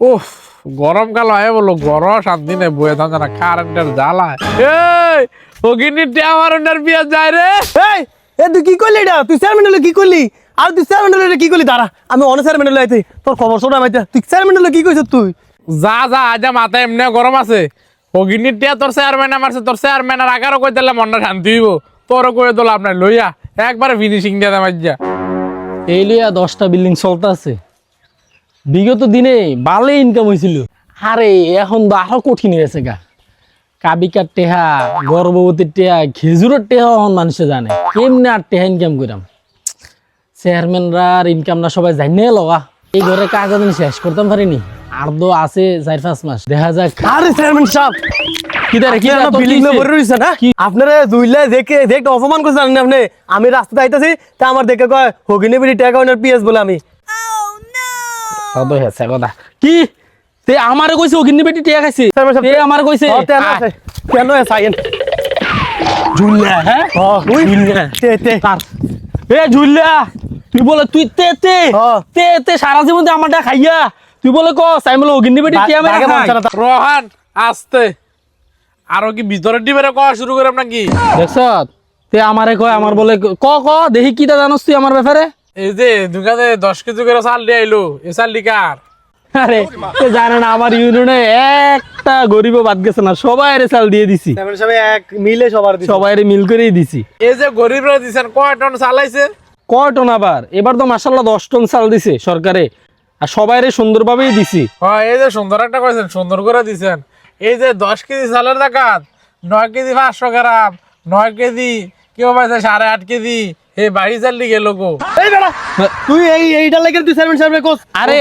উফ গরমকাল হয় বলো গরম শান্তি নেই বয়ে থাকে না কারেন্টের জ্বালা এই ওগিনি আমার বিয়ে যায় রে এই এ তুই কি করলি এটা তুই চেয়ারম্যান হলে কি করলি আর তুই চেয়ারম্যান হলে কি করলি দাঁড়া আমি অন চেয়ারম্যান হলে আইতে তোর খবর শোনা মাইতে তুই চেয়ারম্যান হলে কি কইছ তুই যা যা আজ মাথা এমনি গরম আছে ওগিনি তোর চেয়ারম্যান আমারছে তোর চেয়ারম্যান আর আগারও কই দিলে মনটা শান্তি হইব তোরও কই দিল আপনার লইয়া একবারে ফিনিশিং দিয়ে দেয় যা এই লিয়া 10টা বিল্ডিং চলতে আছে বিগত দিনে ভালো ইনকাম হয়েছিল আরে এখন তো আরো কঠিন হয়েছে গা কাবিকার টেহা গর্ভবতীর টেহা খেজুরের টেহা এখন মানুষে জানে কেমনে আর টেহা ইনকাম করাম চেয়ারম্যানরা আর ইনকামরা সবাই জানে লগা এই ঘরে কাজ আমি শেষ করতাম পারিনি আর তো আছে 4-5 মাস দেখা যাক আরে চেয়ারম্যান সাহেব কি বিল্ডিং এ ভরে রইছে না আপনারা দুইলা দেখে দেখতে অপমান করছেন আপনি আমি রাস্তাতে আইতাছি তা আমার দেখে কয় হগিনি বিড়ি টাকা ওনার পিএস বলে আমি সব হয়েছে কথা কি তে আমারে কইছে ওগিনি বেটি টিয়া খাইছে তে আমারে কইছে কেন সাইন ঝুল্লা হ্যাঁ ওই ঝুল্লা তে তে তার এ ঝুল্লা তুই বলে তুই তে তে তে তে সারা জীবন তো আমারটা খাইয়া তুই বলে ক সাইমল ওগিনি বেটি টিয়া মেরে খাই রোহান আসতে আরো কি ভিতরের ডিবেরে কওয়া শুরু করে নাকি দেখছ তে আমারে কয় আমার বলে ক ক দেখি কি তা জানোস তুই আমার ব্যাপারে এই যে দোকানে 10 কেজি করে চাল দিয়ে আইলো এ চাল লিকার আরে তে জানে না আমার ইউনিয়নে একটা গরিবও বাদ গেছে না সবাই রে চাল দিয়ে দিছি চেয়ারম্যান সাহেব এক মিলে সবার দিছে সবাই রে মিল করেই দিছি এই যে গরিবরা দিছেন কয় টন চালাইছে কয় টন আবার এবার তো মাশাআল্লাহ 10 টন চাল দিছে সরকারে আর সবাই রে সুন্দরভাবেই দিছি হ্যাঁ এই যে সুন্দর একটা কইছেন সুন্দর করে দিছেন এই যে 10 কেজি চালের দাকাত 9 কেজি 500 গ্রাম 9 কেজি কেউ পাইছে 8.5 কেজি এই বাড়ি চাল গেল গো এই বেটা তুই এইটা লাগে তুই চেয়ারম্যান সাহেব কোস আরে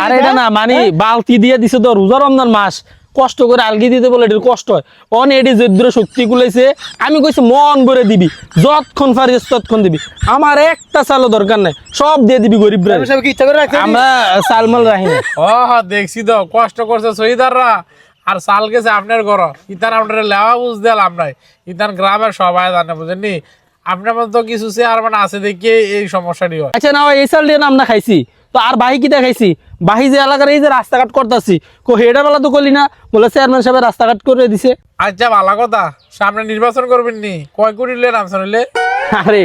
আরে এটা না মানে বালতি দিয়ে দিছে তো রোজা রমজান মাস কষ্ট করে আলগি দিতে বলে এটার কষ্ট হয় অন এডি যদ্র শক্তি গুলাইছে আমি কইছি মন ভরে দিবি যতক্ষণ পারিস ততক্ষণ দিবি আমার একটা চালও দরকার নাই সব দিয়ে দিবি গরিবরা চেয়ারম্যান সাহেব কি ইচ্ছা করে রাখছে আমরা চালমাল রাখি না ও দেখছি তো কষ্ট করছে শহীদাররা আর চাল গেছে আপনার ঘর ইতার আপনার লেওয়া বুঝ দিলাম নাই ইতার গ্রামের সবাই জানে বুঝেননি আপনার মতো কিছু চেয়ারম্যান আছে দেখিয়ে এই সমস্যাটি হয় আচ্ছা না এই চাল দিয়ে আমরা খাইছি তো আর বাহি কি দেখাইছি বাহি যে এলাকার এই যে রাস্তাঘাট করতেছি কো হেডার বেলা তো করলি না বলে চেয়ারম্যান সাহেব রাস্তাঘাট করে দিছে আচ্ছা ভালো কথা সামনে নির্বাচন করবেন নি কয় কোটি নাম শুনলে আরে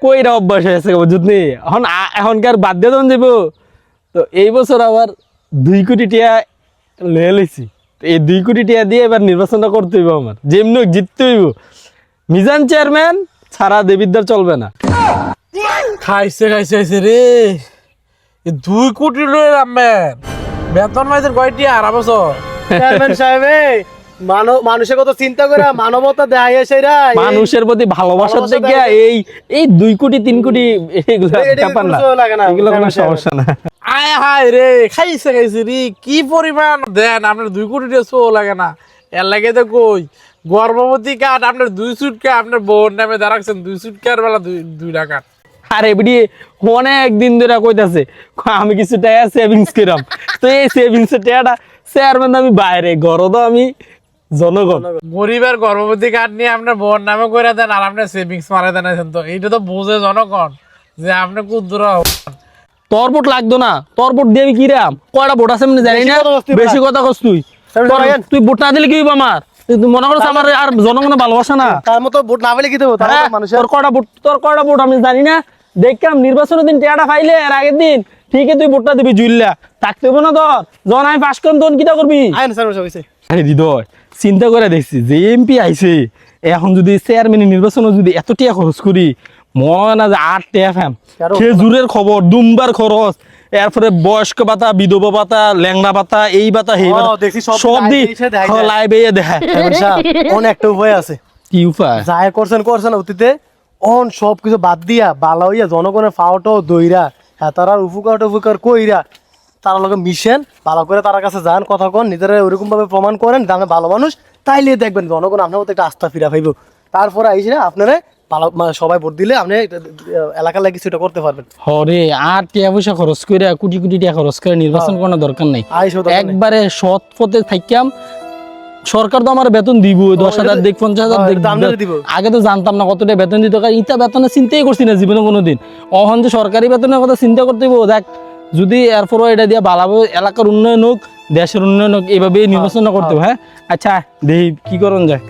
কইরা অভ্যাস হয়েছে বুঝলি এখন এখনকার বাদ দিয়ে তখন যাবো তো এই বছর আবার 2 কোটি টিয়া লয়ে লইছি এই 2 কোটি টিয়া দিয়ে এবার নির্বাচনটা করতে হইব আমার যেমনি জিততে হইব মিজান চেয়ারম্যান ছাড়া দেবিদ্দার চলবে না খাইছে খাইছে রে 2 কোটি নামবেন বেতন পাইছেন কয়টি আর বছর চেয়ারম্যান সাহেব মানুষের কথা চিন্তা করে মানবতা দেয় সেরা মানুষের প্রতি ভালোবাসার থেকে এই 2 কোটি 3 কোটি এগুলো ব্যাপার না এগুলো কোনো সমস্যা না আয় হায় রে খাইছে রে কি পরিমাণ দেন আপনার 2 কোটি চো লাগে না এর লাগে তো কই গর্ভবতী কার্ড আপনার 2 সুটকা আপনার বোন নামে দাঁড়াচ্ছেন 2 সুটকার বেলা 2 টাকা আরে বিডি অনেক দিন ধরে কইতাছে আমি কিছু টাকা সেভিংস করাম তো এই সেভিংস এর টাকাটা চেয়ারম্যান আমি বাইরে ঘরও তো আমি জনগণ গরিবের গর্ভবতী কার্ড নিয়ে আপনার বোন নামে করে দেন আর আপনার সেভিংস মারা দেন তো এইটা তো বুঝে জনগণ যে আপনি কুদ্দুর তোর ভোট লাগতো না তোর ভোট দিয়ে আমি কিরাম কয়টা ভোট আছে আমি জানি না বেশি কথা কস তুই ভোট না দিলে কি হইব আমার তুই মনে করছ আমার আর জনগণের ভালোবাসা না তার মতো ভোট না পেলে কি দেবো মানুষের তোর কয়টা ভোট আমি জানি না দেখলাম নির্বাচনের দিন টিয়াটা পাইলে এর আগের দিন ঠিকই তুই ভোটটা দিবি জুইল্লা থাকতে হইব না তোর যখন আমি পাস করলাম তখন কিটা করবি আরে হৃদয় চিন্তা করে দেখছি যে এমপি আইছে এখন যদি চেয়ারম্যান নির্বাচনে যদি এত টাকা খরচ করি মনে না যে 8 টাকা ফ্যাম খেজুরের খবর দুমবার খরচ এরপরে বয়স্ক ভাতা বিধবা ভাতা ল্যাংড়া ভাতা এই ভাতা সেই ভাতা সব দি লাইভে দেখা অনেক একটা উপায় আছে কি উপায় যাই করছেন অতীতে অন সবকিছু বাদ দিয়া বালা হইয়া জনগণের ফাওটাও দইরা হ্যাঁ তারা উপকার কইরা তারা লোকে মিশেন ভালো করে তার কাছে যান কথা কন নিজেরা ওইরকম ভাবে প্রমাণ করেন যে আমি ভালো মানুষ তাইলে দেখবেন জনগণ আপনার মতো একটা আস্থা ফিরা পাইব তারপরে আইসি না আপনারা ভালো সবাই ভোট দিলে আপনি এলাকার লাগে কিছুটা করতে পারবেন হরে আর টাকা পয়সা খরচ করে কোটি কোটি টাকা খরচ করে নির্বাচন করার দরকার নাই একবারে সৎ পথে থাকতাম সরকার তো আমার বেতন দিব 10,000 দেখ 50,000 দেখ আগে তো জানতাম না কতটা বেতন দিত ইটা বেতনের চিন্তাই করছি না জীবনে কোনোদিন অহন যে সরকারি বেতনের কথা চিন্তা করতে হইব দেখ যদি এরপরও এটা দিয়ে ভালোভাবে এলাকার উন্নয়ন হোক, দেশের উন্নয়ন হোক, এইভাবে নির্বাচন করতে হবে। হ্যাঁ, আচ্ছা দেখি কি করণ যায়।